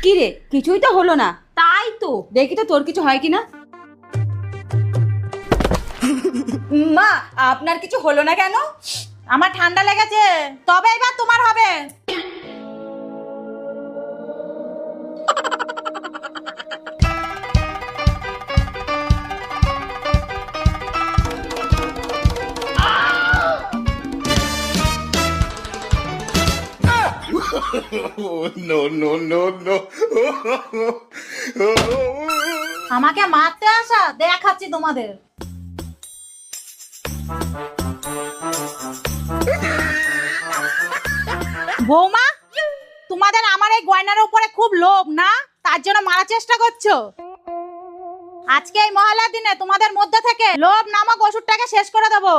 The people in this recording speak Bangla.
কি রে, কিছুই তো হলো না। তাই তো। দেখি তো তোর কিছু হয় কিনা। মা, আপনার কিছু হলো না কেন? আমার ঠান্ডা লেগেছে, তবে এবার তোমার হবে। Oh, no, no, no, no. আমাকে মারতে আসা, দেখাচ্ছি তোমাদের। বৌমা, তোমাদের আমার এই গয়নার উপরে খুব লোভ না, তার জন্য মারার চেষ্টা করছো। আজকে এই মহালয়ার দিনে তোমাদের মধ্যে থেকে লোভ নামক ওষুধটাকে শেষ করে দেবো।